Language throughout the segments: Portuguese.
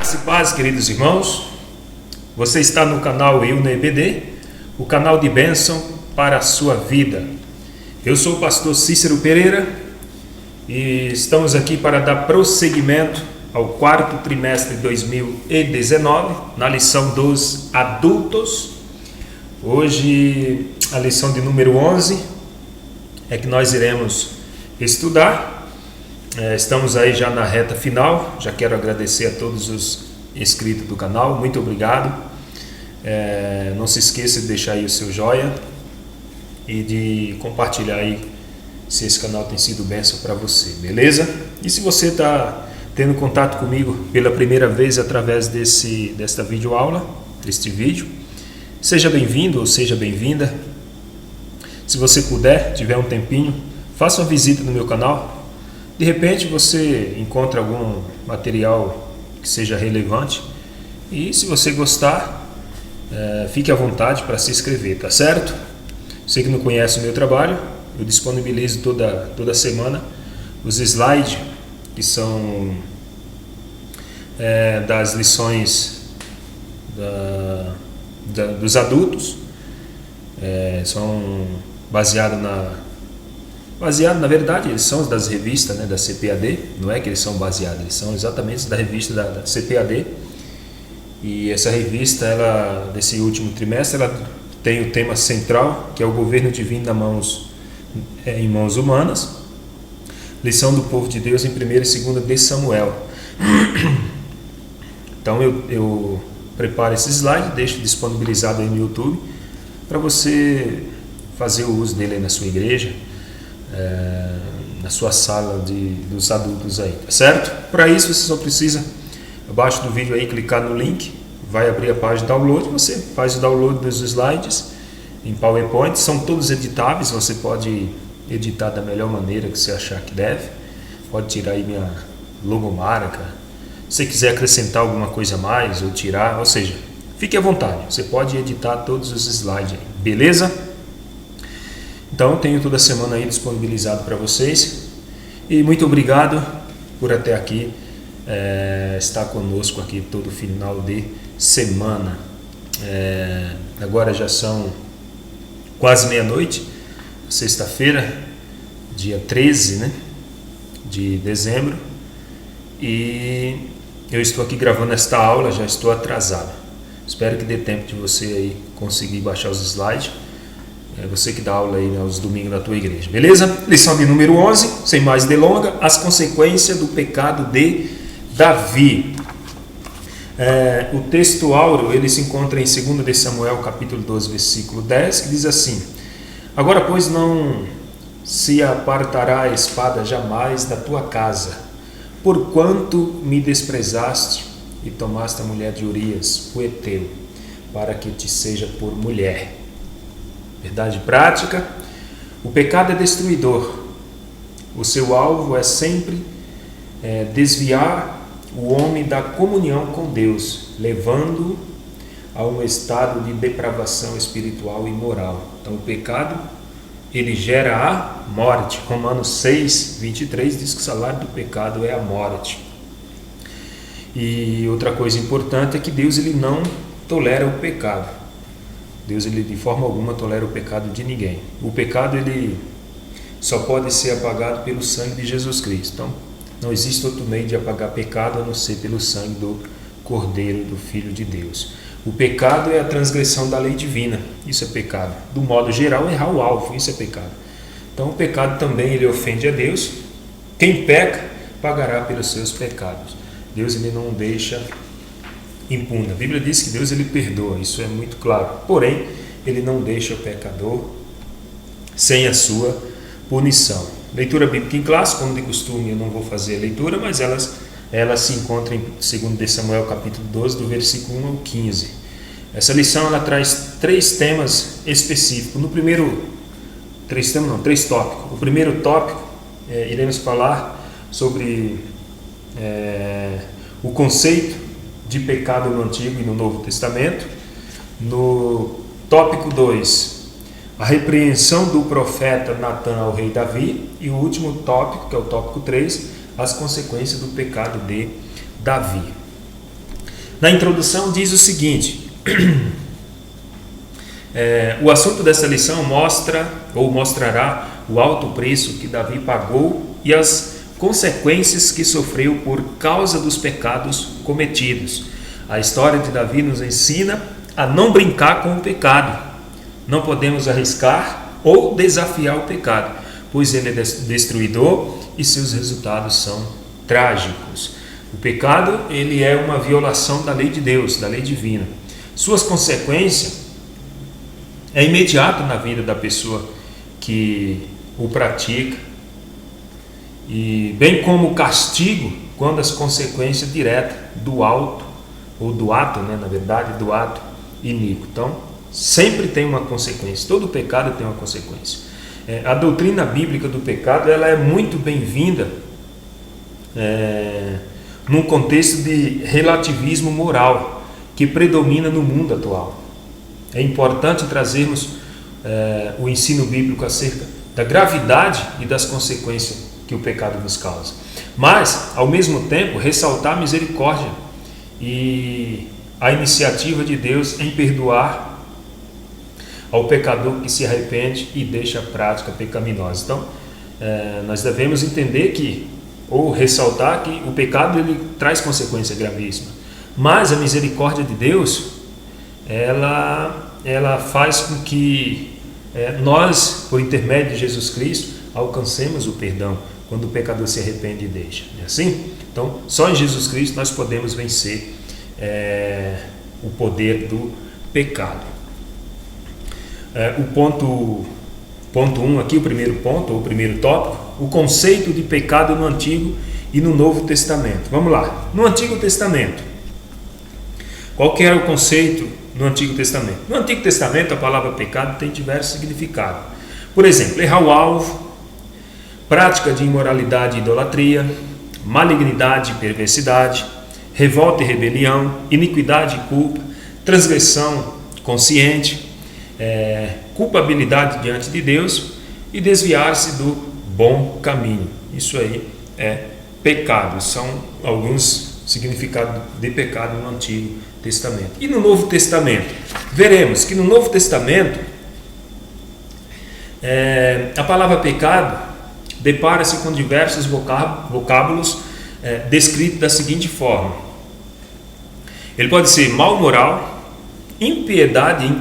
Graça e paz, queridos irmãos. Você está no canal Wilner EBD, o canal de bênção para a sua vida. Eu sou o pastor Cícero Pereira e estamos aqui para dar prosseguimento ao quarto trimestre de 2019, na lição dos adultos. Hoje, a lição de número 11 é que nós iremos estudar. Estamos aí já na reta final. Já quero agradecer a todos os inscritos do canal, muito obrigado. Não se esqueça de deixar aí o seu joinha e de compartilhar aí se esse canal tem sido bênção para você, beleza? E se você está tendo contato comigo pela primeira vez através desta videoaula, deste vídeo, seja bem-vindo ou seja bem-vinda. Se você puder, tiver um tempinho, faça uma visita no meu canal. De repente você encontra algum material que seja relevante e se você gostar, fique à vontade para se inscrever, tá certo? Você que não conhece o meu trabalho, eu disponibilizo toda semana os slides que são das lições dos adultos, são baseados na verdade, eles são das revistas, da CPAD, não é que eles são baseados, eles são exatamente da revista da CPAD. E essa revista, desse último trimestre, ela tem o tema central, que é o governo divino em mãos humanas, lição do povo de Deus em 1ª e 2ª de Samuel. Então eu preparo esse slide, deixo disponibilizado aí no YouTube, para você fazer o uso dele aí na sua igreja, na sua sala dos adultos aí, tá certo? Para isso você só precisa, abaixo do vídeo aí, clicar no link, vai abrir a página de download, você faz o download dos slides em PowerPoint, são todos editáveis, você pode editar da melhor maneira que você achar que deve, pode tirar aí minha logomarca, se você quiser acrescentar alguma coisa a mais ou tirar, ou seja, fique à vontade, você pode editar todos os slides aí, beleza? Então, tenho toda semana aí disponibilizado para vocês. E muito obrigado por até aqui estar conosco aqui todo final de semana. Agora já são quase meia-noite, sexta-feira, dia 13, de dezembro. E eu estou aqui gravando esta aula, já estou atrasado. Espero que dê tempo de você aí conseguir baixar os slides. Você que dá aula aí aos domingos na tua igreja, beleza? Lição de número 11, sem mais delonga, as consequências do pecado de Davi. O texto áureo, ele se encontra em 2º de Samuel, capítulo 12, versículo 10, que diz assim: Agora, pois, não se apartará a espada jamais da tua casa, porquanto me desprezaste e tomaste a mulher de Urias, o heteu, para que te seja por mulher. Verdade prática: o pecado é destruidor. O seu alvo é sempre desviar o homem da comunhão com Deus, levando-o a um estado de depravação espiritual e moral. Então, o pecado, ele gera a morte. Romanos 6, 23 diz que o salário do pecado é a morte. E outra coisa importante é que Deus, ele não tolera o pecado. Deus, ele de forma alguma tolera o pecado de ninguém. O pecado, ele só pode ser apagado pelo sangue de Jesus Cristo. Então, não existe outro meio de apagar pecado a não ser pelo sangue do Cordeiro, do Filho de Deus. O pecado é a transgressão da lei divina. Isso é pecado. Do modo geral, errar o alvo. Isso é pecado. Então, o pecado também, ele ofende a Deus. Quem peca, pagará pelos seus pecados. Deus, ele não deixa impune. A Bíblia diz que Deus, ele perdoa, isso é muito claro. Porém, ele não deixa o pecador sem a sua punição. Leitura bíblica em classe, como de costume, eu não vou fazer a leitura, mas elas se encontram em 2º de Samuel, capítulo 12, do versículo 1 ao 15. Essa lição, ela traz 3 temas específicos. Três tópicos. O primeiro tópico, iremos falar sobre o conceito de pecado no Antigo e no Novo Testamento. No tópico 2, a repreensão do profeta Natã ao rei Davi. E o último tópico, que é o tópico 3, as consequências do pecado de Davi. Na introdução diz o seguinte: o assunto dessa lição mostrará o alto preço que Davi pagou e as consequências que sofreu por causa dos pecados cometidos. A história de Davi nos ensina a não brincar com o pecado. Não podemos arriscar ou desafiar o pecado, pois ele é destruidor e seus resultados são trágicos. O pecado, ele é uma violação da lei de Deus, da lei divina. Suas consequências é imediato na vida da pessoa que o pratica, e bem como o castigo quando as consequências diretas do ato, na verdade, do ato iníquo. Então, sempre tem uma consequência. Todo pecado tem uma consequência. A doutrina bíblica do pecado, ela é muito bem-vinda num contexto de relativismo moral que predomina no mundo atual. É importante trazermos o ensino bíblico acerca da gravidade e das consequências que o pecado nos causa, mas, ao mesmo tempo, ressaltar a misericórdia e a iniciativa de Deus em perdoar ao pecador que se arrepende e deixa a prática pecaminosa. Então, nós devemos entender ou ressaltar que o pecado, ele traz consequência gravíssima, mas a misericórdia de Deus, ela faz com que nós, por intermédio de Jesus Cristo, alcancemos o perdão quando o pecador se arrepende e deixa. Não é assim? Então, só em Jesus Cristo nós podemos vencer o poder do pecado. O ponto 1 aqui, o primeiro ponto, ou o primeiro tópico, o conceito de pecado no Antigo e no Novo Testamento. Vamos lá. No Antigo Testamento, qual que era o conceito no Antigo Testamento? No Antigo Testamento, a palavra pecado tem diversos significados. Por exemplo, errar o alvo, prática de imoralidade e idolatria, malignidade e perversidade, revolta e rebelião, iniquidade e culpa, transgressão consciente, culpabilidade diante de Deus e desviar-se do bom caminho. Isso aí é pecado. São alguns significados de pecado no Antigo Testamento. E no Novo Testamento? Veremos que no Novo Testamento a palavra pecado depara-se com diversos vocábulos descritos da seguinte forma: ele pode ser mal moral, impiedade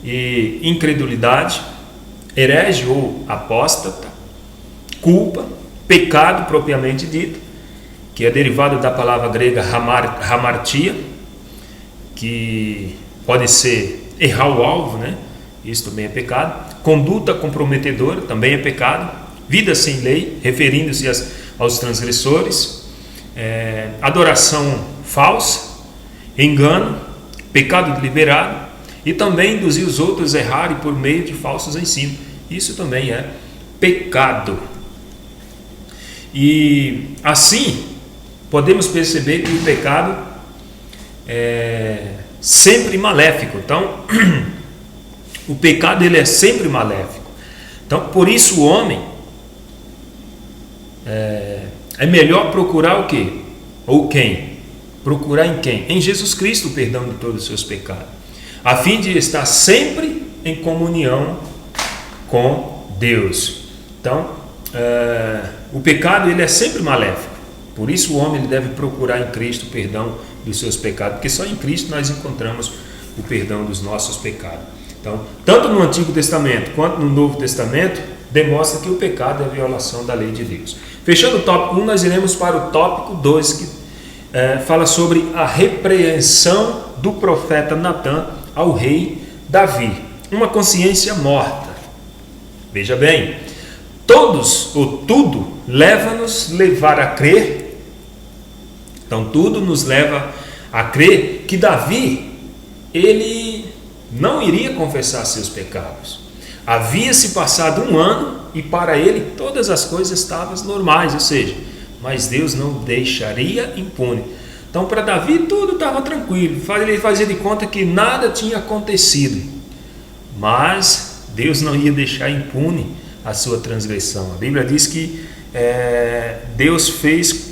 e incredulidade, herege ou apóstata, culpa, pecado propriamente dito, que é derivado da palavra grega hamartia, que pode ser errar o alvo, né? Isso também é pecado. Conduta comprometedora também é pecado. Vida sem lei, referindo-se aos transgressores. Adoração falsa, engano, pecado deliberado, e também induzir os outros a errarem por meio de falsos ensinos. Isso também é pecado. E assim podemos perceber que o pecado é sempre maléfico. Então, o pecado, ele é sempre maléfico. Então, por isso o homem é melhor procurar o quê? Ou quem? Procurar em quem? Em Jesus Cristo o perdão de todos os seus pecados, a fim de estar sempre em comunhão com Deus. Então, o pecado, ele é sempre maléfico. Por isso o homem, ele deve procurar em Cristo o perdão dos seus pecados, porque só em Cristo nós encontramos o perdão dos nossos pecados. Então, tanto no Antigo Testamento quanto no Novo Testamento, demonstra que o pecado é a violação da lei de Deus. Fechando o tópico 1, nós iremos para o tópico 2, que fala sobre a repreensão do profeta Natã ao rei Davi. Uma consciência morta. Veja bem, todos ou tudo leva-nos levar a crer. Então tudo nos leva a crer que Davi, ele não iria confessar seus pecados. Havia se passado 1 ano e para ele todas as coisas estavam normais, ou seja, mas Deus não deixaria impune. Então para Davi tudo estava tranquilo, ele fazia de conta que nada tinha acontecido, mas Deus não ia deixar impune a sua transgressão. A Bíblia diz que Deus fez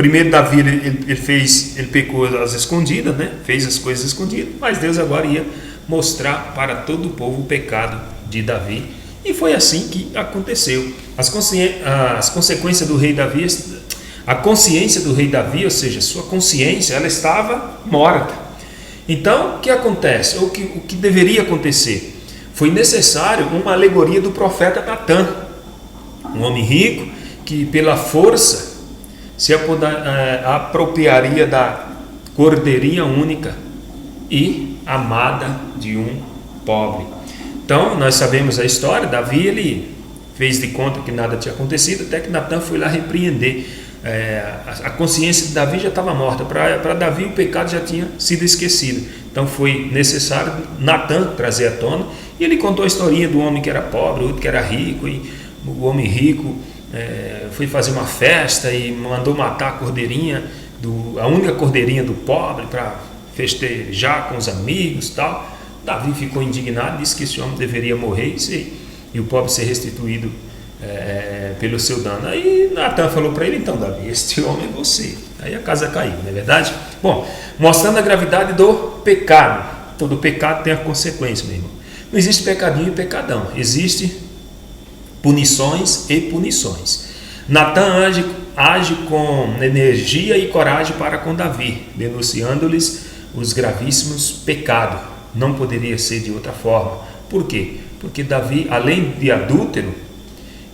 primeiro Davi ele pecou às escondidas, né? Fez as coisas escondidas, mas Deus agora ia mostrar para todo o povo o pecado de Davi, e foi assim que aconteceu. As consequências do rei Davi, a consciência do rei Davi, ou seja, sua consciência, ela estava morta. Então, o que acontece? O que deveria acontecer? Foi necessário uma alegoria do profeta Natã, um homem rico que pela força se apropriaria da cordeirinha única e amada de um pobre. Então, nós sabemos a história. Davi, ele fez de conta que nada tinha acontecido, até que Natã foi lá repreender. A consciência de Davi já estava morta. Para Davi, o pecado já tinha sido esquecido. Então, foi necessário Natã trazer à tona, e ele contou a historinha do homem que era pobre, outro que era rico, e o homem rico foi fazer uma festa e mandou matar a cordeirinha, a única cordeirinha do pobre, para festejar com os amigos e tal. Davi ficou indignado, disse que esse homem deveria morrer e o pobre ser restituído pelo seu dano. Aí Natã falou para ele: então Davi, este homem é você. Aí a casa caiu, não é verdade? Bom, mostrando a gravidade do pecado. Todo pecado tem a consequência, meu irmão. Não existe pecadinho e pecadão, existe punições e punições. Natã age com energia e coragem para com Davi, denunciando-lhes os gravíssimos pecados. Não poderia ser de outra forma. Por quê? Porque Davi, além de adúltero,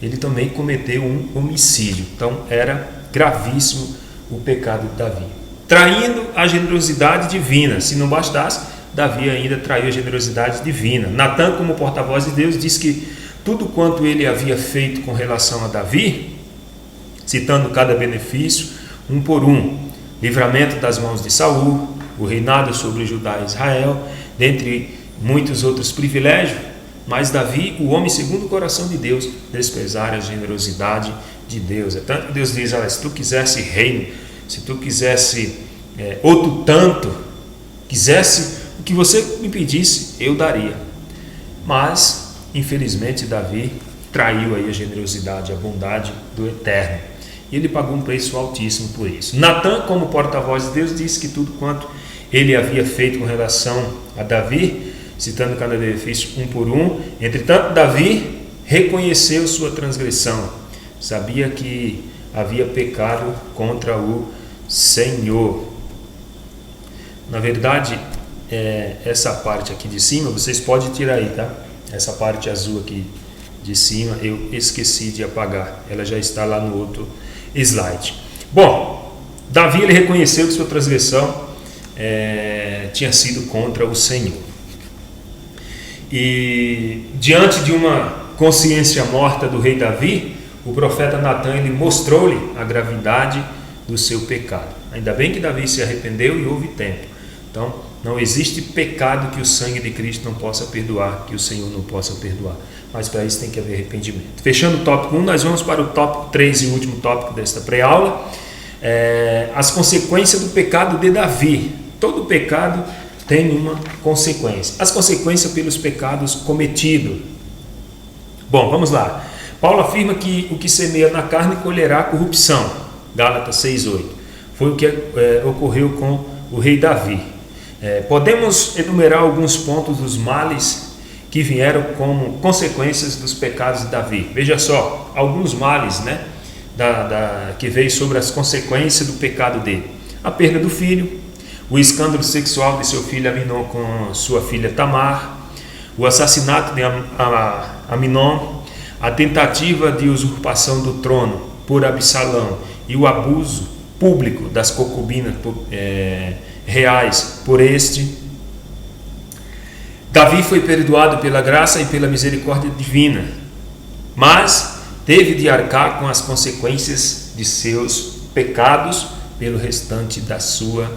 ele também cometeu um homicídio. Então era gravíssimo o pecado de Davi, traindo a generosidade divina. Se não bastasse, Davi ainda traiu a generosidade divina. Natã, como porta-voz de Deus, diz que tudo quanto ele havia feito com relação a Davi, citando cada benefício, um por um: livramento das mãos de Saul, o reinado sobre Judá e Israel, dentre muitos outros privilégios. Mas Davi, o homem segundo o coração de Deus, desprezara a generosidade de Deus. É tanto que Deus diz: olha, se tu quisesse reino, se tu quisesse outro tanto, quisesse o que você me pedisse, eu daria. Mas infelizmente Davi traiu aí a generosidade, a bondade do Eterno, e ele pagou um preço altíssimo por isso. Natã, como porta-voz de Deus, disse que tudo quanto ele havia feito com relação a Davi, citando cada benefício um por um. Entretanto, Davi reconheceu sua transgressão, sabia que havia pecado contra o Senhor. Na verdade, essa parte aqui de cima, vocês podem tirar aí, tá? Essa parte azul aqui de cima, eu esqueci de apagar, ela já está lá no outro slide. Bom, Davi, ele reconheceu que sua transgressão tinha sido contra o Senhor. E diante de uma consciência morta do rei Davi, o profeta Natã, ele mostrou-lhe a gravidade do seu pecado. Ainda bem que Davi se arrependeu e houve tempo. Então, não existe pecado que o sangue de Cristo não possa perdoar, que o Senhor não possa perdoar. Mas para isso tem que haver arrependimento. Fechando o tópico 1, nós vamos para o tópico 3 e último tópico desta pré-aula. As consequências do pecado de Davi. Todo pecado tem uma consequência. As consequências pelos pecados cometidos. Bom, vamos lá. Paulo afirma que o que semeia na carne colherá corrupção. Gálatas 6:8. Foi o que ocorreu com o rei Davi. Podemos enumerar alguns pontos dos males que vieram como consequências dos pecados de Davi. Veja só, alguns males, né, que veio sobre as consequências do pecado dele. A perda do filho, o escândalo sexual de seu filho Aminon com sua filha Tamar, o assassinato de Aminon, a tentativa de usurpação do trono por Absalão e o abuso público das concubinas reais por este. Davi foi perdoado pela graça e pela misericórdia divina, mas teve de arcar com as consequências de seus pecados pelo restante da sua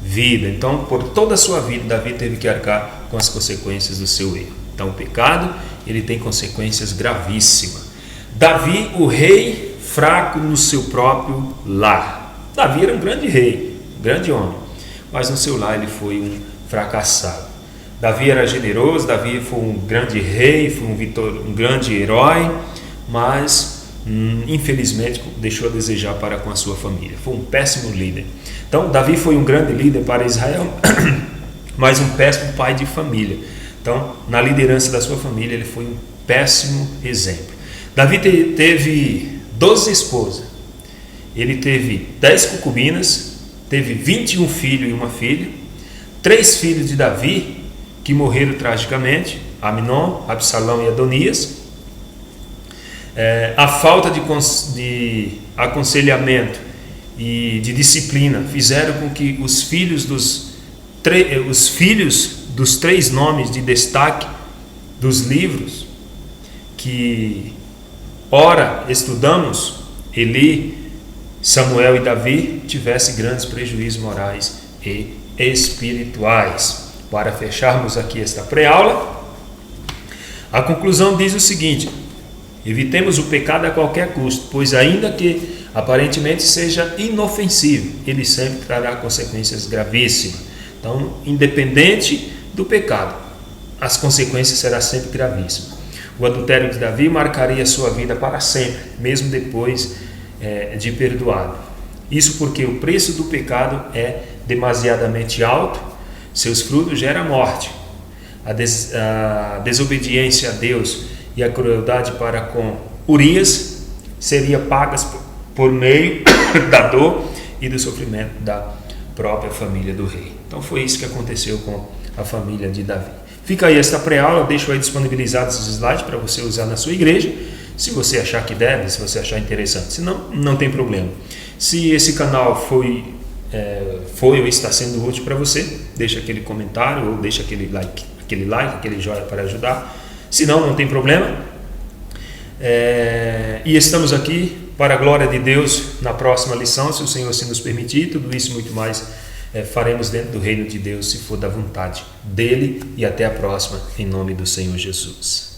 vida. Então, por toda a sua vida, Davi teve que arcar com as consequências do seu erro. Então, o pecado, ele tem consequências gravíssimas. Davi, o rei fraco no seu próprio lar. Davi era um grande rei, um grande homem, mas no seu lar ele foi um fracassado. Davi era generoso, Davi foi um grande rei, foi um grande herói, mas infelizmente deixou a desejar para com a sua família. Foi um péssimo líder. Então Davi foi um grande líder para Israel, mas um péssimo pai de família. Então, na liderança da sua família, ele foi um péssimo exemplo. Davi teve 12 esposas, ele teve 10 concubinas, teve 21 filhos e uma filha, 3 filhos de Davi que morreram tragicamente, Amnon, Absalão e Adonias. A falta de aconselhamento e de disciplina fizeram com que os filhos dos 3 nomes de destaque dos livros que ora estudamos, Eli, Samuel e Davi, tivessem grandes prejuízos morais e espirituais. Para fecharmos aqui esta pré-aula, a conclusão diz o seguinte: evitemos o pecado a qualquer custo, pois ainda que aparentemente seja inofensivo, ele sempre trará consequências gravíssimas. Então, independente do pecado, as consequências serão sempre gravíssimas. O adultério de Davi marcaria sua vida para sempre, mesmo depois de perdoado. Isso porque o preço do pecado é demasiadamente alto, seus frutos geram morte. A desobediência a Deus e a crueldade para com Urias seria pagas por meio da dor e do sofrimento da própria família do rei. Então foi isso que aconteceu com a família de Davi. Fica aí esta pré-aula, deixo aí disponibilizados esses slides para você usar na sua igreja, se você achar que deve, se você achar interessante. Se não, não tem problema. Se esse canal foi ou está sendo útil para você, deixa aquele comentário ou deixa aquele like, aquele joinha para ajudar. Se não, não tem problema. E estamos aqui para a glória de Deus na próxima lição, se o Senhor assim nos permitir. Tudo isso e muito mais faremos dentro do reino de Deus, se for da vontade dele. E até a próxima, em nome do Senhor Jesus.